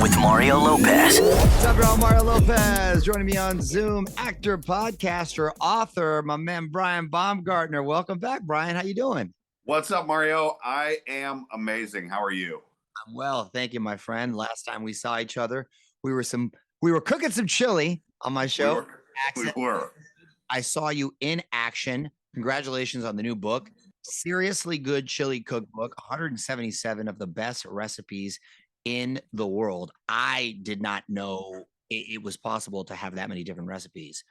with Mario Lopez. What's up, y'all? Mario Lopez joining me on Zoom. Actor, podcaster, author, my man Brian Baumgartner. Welcome back, Brian. How you doing? What's up, Mario? I am amazing. How are you? I'm well, thank you, my friend. Last time we saw each other, we were cooking some chili on my show. We were. I saw you in action. Congratulations on the new book. Seriously good chili cookbook. 177 of the best recipes in the world. I did not know it was possible to have that many different recipes.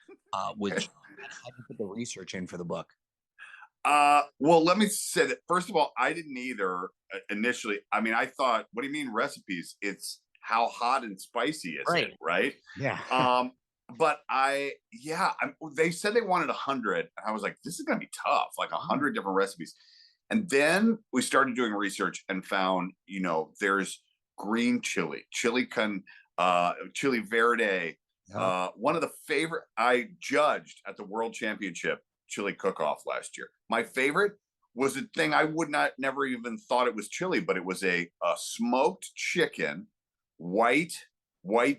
Which I had to put the research in for the book. Well, let me say that first of all, I didn't either initially. I mean, I thought, what do you mean recipes? It's how hot and spicy is it, right? Yeah. But they said they wanted 100, and I was like, this is gonna be tough, like 100 different recipes. And then we started doing research and found, there's green chili, chili verde. One of the favorite I judged at the World Championship chili cook-off last year. My favorite was a thing I never even thought it was chili, but it was a smoked chicken, white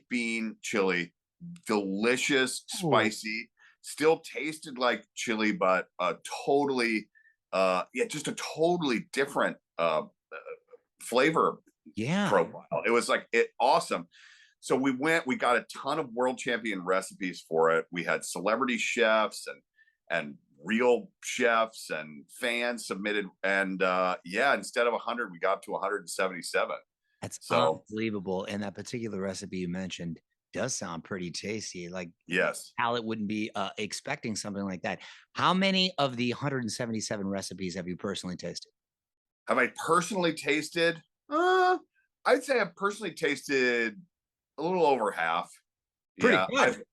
bean chili, delicious, spicy, still tasted like chili, but just a totally different flavor profile. It was awesome. So we got a ton of world champion recipes for it. We had celebrity chefs and real chefs and fans submitted. And instead of 100, we got to 177. That's unbelievable. And that particular recipe you mentioned does sound pretty tasty. Yes, palate wouldn't be expecting something like that. How many of the 177 recipes have you personally tasted? Have I personally tasted? I'd say I've personally tasted a little over half. Pretty good.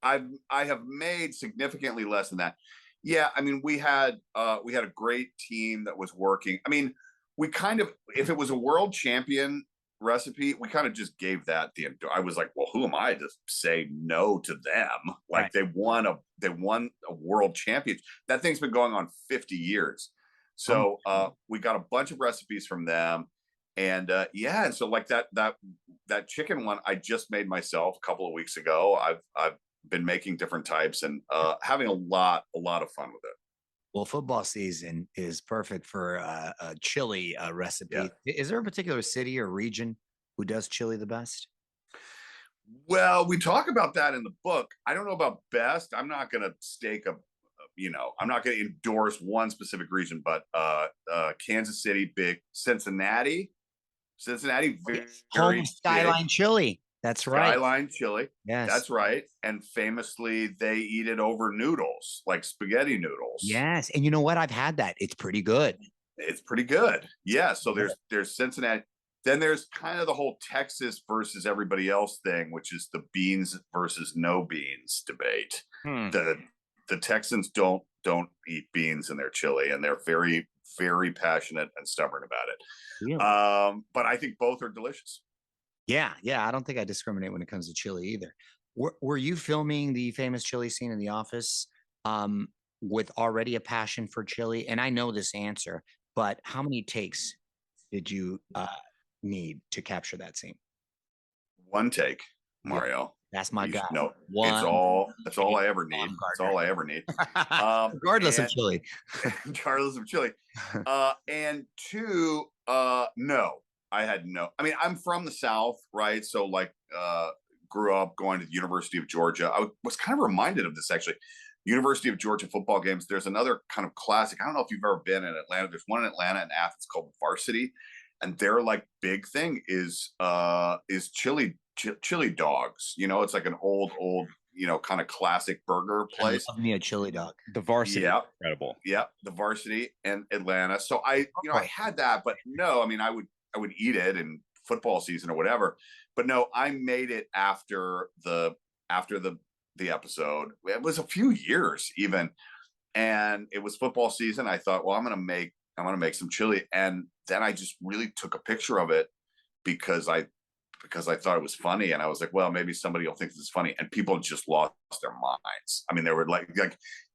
I have made significantly less than that. Yeah, I mean, we had a great team that was working. I mean, if it was a world champion recipe, we kind of just gave that I was like, well, who am I to say no to them? Like, they won a world championship. That thing's been going on 50 years. So we got a bunch of recipes from them. And and so like that chicken one I just made myself a couple of weeks ago. I've been making different types and having a lot of fun with it. Well, football season is perfect for a chili recipe. Yeah. Is there a particular city or region who does chili the best? Well, we talk about that in the book. I don't know about best. I'm not going to I'm not going to endorse one specific region, but Kansas City, big. Cincinnati, very home Skyline big. Chili. That's right. Skyline chili. Yes. That's right. And famously, they eat it over noodles, like spaghetti noodles. Yes. And you know what? I've had that. It's pretty good. It's pretty good. Yeah. So there's Cincinnati. Then there's kind of the whole Texas versus everybody else thing, which is the beans versus no beans debate. The Texans don't eat beans in their chili, and they're very, very passionate and stubborn about it. Really? But I think both are delicious. Yeah. I don't think I discriminate when it comes to chili either. Were you filming the famous chili scene in The Office with already a passion for chili? And I know this answer, but how many takes did you need to capture that scene? One take, Mario. That's my guy. No, that's all I ever need. That's all I ever need. Regardless of chili. Regardless of chili. And two, no. I mean, I'm from the South, right? So grew up going to the University of Georgia. I was kind of reminded of this, actually. University of Georgia football games. There's another kind of classic. I don't know if you've ever been in Atlanta. There's one in Atlanta and Athens called Varsity. And their big thing is chili dogs. It's like an old, kind of classic burger place. Love me a chili dog. The Varsity. Yeah. Incredible. Yeah. The Varsity in Atlanta. So I had that, but no, I mean, I would eat it in football season or whatever, but no, I made it after the episode. It was a few years even, and it was football season. I thought, well, I'm going to make some chili. And then I just really took a picture of it because I thought it was funny. And I was like, well, maybe somebody will think this is funny. And people just lost their minds. I mean, they were like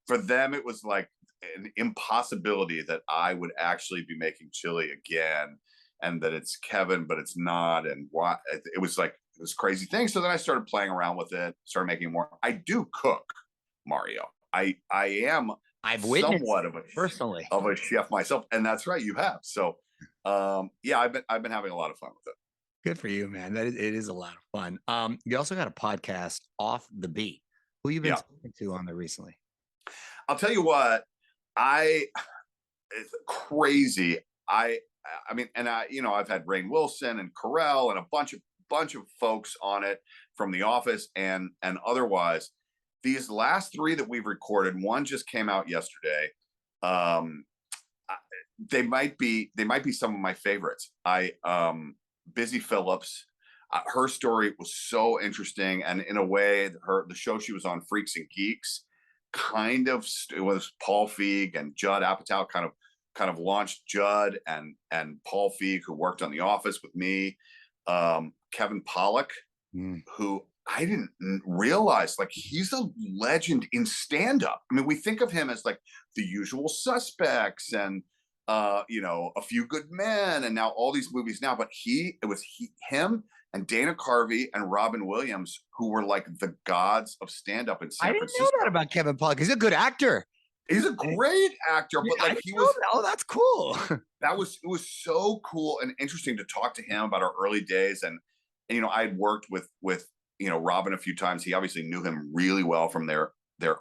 for them, it was like an impossibility that I would actually be making chili again. And that it's Kevin, but it's not. And why? It was like this crazy thing. So then I started playing around with it, started making more. I do cook, Mario. I am I've witnessed somewhat of personally. a chef myself, and that's right, you have. So yeah, I've been having a lot of fun with it. Good for you, man. It is a lot of fun. You also got a podcast, Off the Beat. Who you been Yeah, talking to on there recently? I'll tell you what, I it's crazy. I mean, and I've had Rainn Wilson and Carell and a bunch of folks on it from The Office and otherwise. These last three that we've recorded, one just came out yesterday. Um, they might be some of my favorites. Busy Phillips, her story was so interesting, and in a way, the show she was on, Freaks and Geeks, kind of it was Paul Feig and Judd Apatow kind of launched Judd and Paul Feig, who worked on The Office with me. Kevin Pollak, who I didn't realize, like, he's a legend in stand-up. I mean, we think of him as like The Usual Suspects and A Few Good Men and now all these movies now, but it was him and Dana Carvey and Robin Williams who were like the gods of stand-up in San Francisco. I didn't know that about Kevin Pollak. He's a good actor. He's a great actor, but like he was. Oh, that's cool. It was so cool and interesting to talk to him about our early days, and I had worked with Robin a few times. He obviously knew him really well from their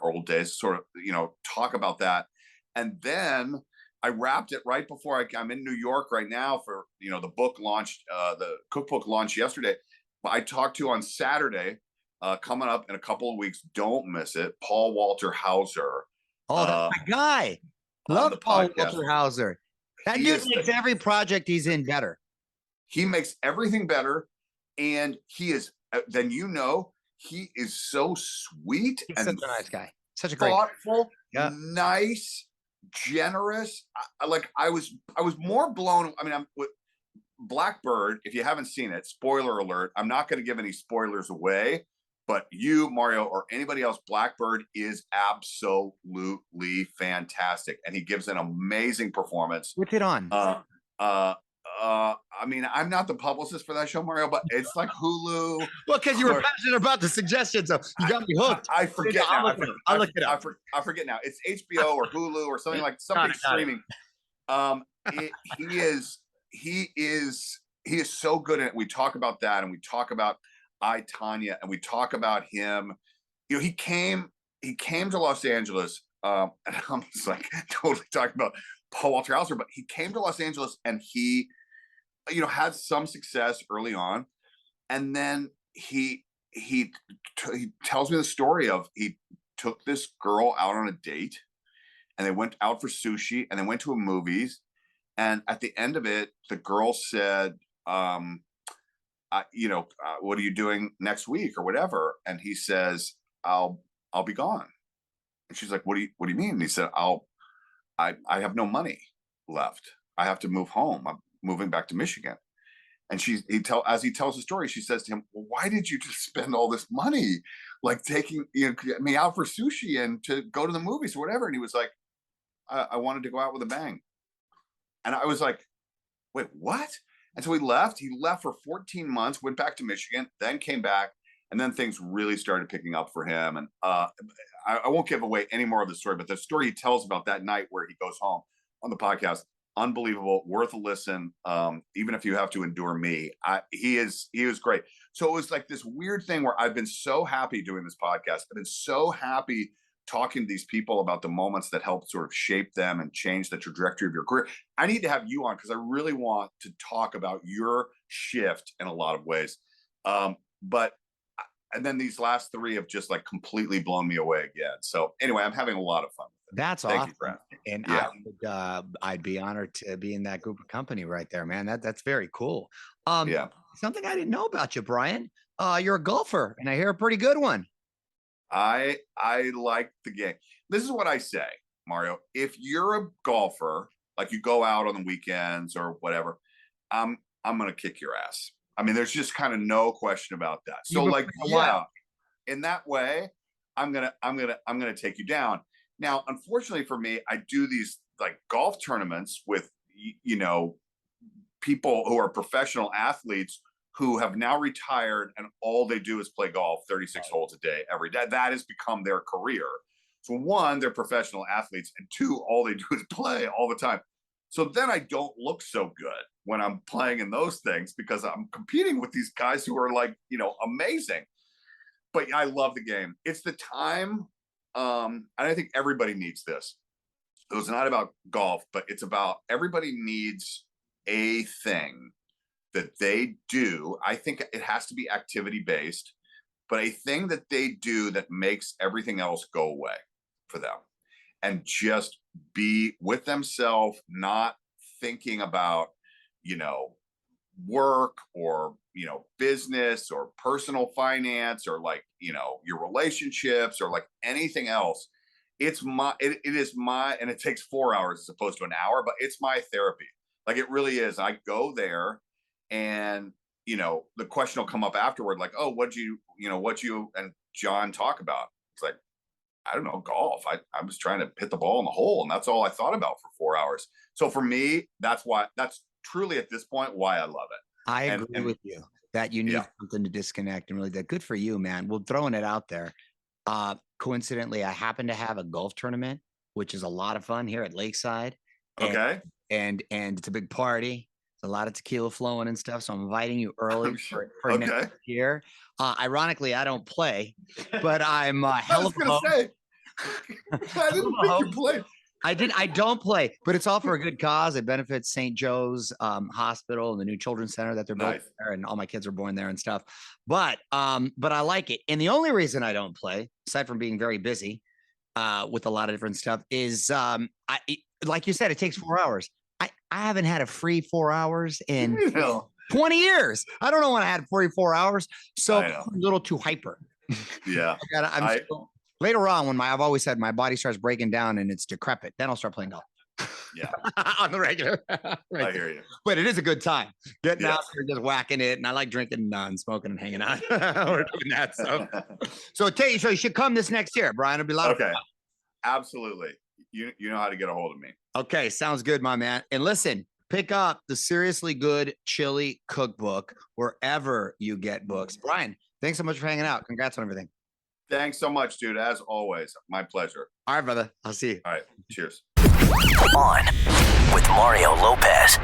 old days. Sort of talk about that, and then I wrapped it right before I'm in New York right now for the book launched, the cookbook launched yesterday. I talked to on Saturday, coming up in a couple of weeks. Don't miss it. Paul Walter Hauser. Oh, that's my guy. Love Paul Walter Hauser. That dude makes every project he's in better. He makes everything better, and he is. Then he is so sweet. He's and such a nice guy. Such a great, thoughtful, yeah, nice, generous. I was more blown. I mean, I'm with Blackbird. If you haven't seen it, spoiler alert. I'm not going to give any spoilers away. But you, Mario, or anybody else, Blackbird is absolutely fantastic, and he gives an amazing performance. Whip it on. I mean, I'm not the publicist for that show, Mario, but it's like Hulu. Well, because you were passionate about the suggestion, so you got me hooked. I forget now. I'll look it up. I forget now. It's HBO or Hulu or something like something streaming. He is so good at it. We talk about that, and we talk about I, Tanya, and we talk about him. He came to Los Angeles, and I'm just like totally talking about Paul Walter Hauser, but he came to Los Angeles and he, had some success early on, and then he tells me the story of he took this girl out on a date, and they went out for sushi, and they went to a movies, and at the end of it, the girl said, what are you doing next week or whatever? And he says, I'll be gone. And she's like, what do you mean? And he said, I have no money left. I have to move home. I'm moving back to Michigan. And as he tells the story, she says to him, well, why did you just spend all this money, like taking me out for sushi and to go to the movies or whatever? And he was like, I wanted to go out with a bang. And I was like, wait, what? And so he left for 14 months, went back to Michigan, then came back, and then things really started picking up for him. And I won't give away any more of the story, but the story he tells about that night where he goes home on the podcast, unbelievable, worth a listen. Even if you have to endure me, he was great. So it was like this weird thing where I've been so happy doing this podcast. I've been so happy talking to these people about the moments that helped sort of shape them and change the trajectory of your career. I need to have you on because I really want to talk about your shift in a lot of ways. And then these last three have just like completely blown me away again. So anyway, I'm having a lot of fun with it. That's Thank awesome. You for asking. And yeah. I'd be honored to be in that group of company right there, man. That's very cool. Yeah. Something I didn't know about you, Brian. You're a golfer, and I hear a pretty good one. I like the game. This is what I say, Mario. If you're a golfer, like you go out on the weekends or whatever, I'm gonna kick your ass. I mean, there's just kind of no question about that. So like, yeah, in that way, I'm gonna take you down. Now, unfortunately for me, I do these like golf tournaments with people who are professional athletes who have now retired and all they do is play golf 36 holes a day every day. That has become their career. So one, they're professional athletes, and two, all they do is play all the time. So then I don't look so good when I'm playing in those things because I'm competing with these guys who are like, amazing. But I love the game. It's the time, and I think everybody needs this. So it's not about golf, but it's about everybody needs a thing that they do. I think it has to be activity based, but a thing that they do that makes everything else go away for them and just be with themselves, not thinking about, work or, business or personal finance or like, your relationships or like anything else. It is my, and it takes 4 hours as opposed to an hour, but it's my therapy. Like it really is. I go there and, the question will come up afterward, like, oh, what you and John talk about? It's like, I don't know, golf. I was trying to hit the ball in the hole, and that's all I thought about for 4 hours. So for me, that's truly at this point why I love it. I agree with you that you need something to disconnect and really that. Good for you, man. Well, throwing it out there. Coincidentally, I happen to have a golf tournament, which is a lot of fun here at Lakeside. Okay. And it's a big party. A lot of tequila flowing and stuff. So I'm inviting you early for next year. Ironically, I don't play, but I'm hell of a host. I didn't think you played. I don't play, but it's all for a good cause. It benefits St. Joe's Hospital and the new children's center that they're building there, and all my kids are born there and stuff. But I like it. And the only reason I don't play, aside from being very busy with a lot of different stuff, is like you said, it takes 4 hours. I haven't had a free 4 hours in 20 years. I don't know when I had 44 hours. So I'm a little too hyper. Yeah. Later on, when I've always said my body starts breaking down and it's decrepit, then I'll start playing golf. Yeah. On the regular. Right. I hear you. But it is a good time. Getting out there, just whacking it. And I like drinking and smoking and hanging out. We're doing that. So you should come this next year, Brian. It'll be a lot of fun. Absolutely. You know how to get a hold of me. Okay, sounds good, my man. And listen, pick up the Seriously Good Chili Cookbook wherever you get books. Brian, thanks so much for hanging out. Congrats on everything. Thanks so much, dude. As always, my pleasure. All right, brother. I'll see you. All right. Cheers. On with Mario Lopez.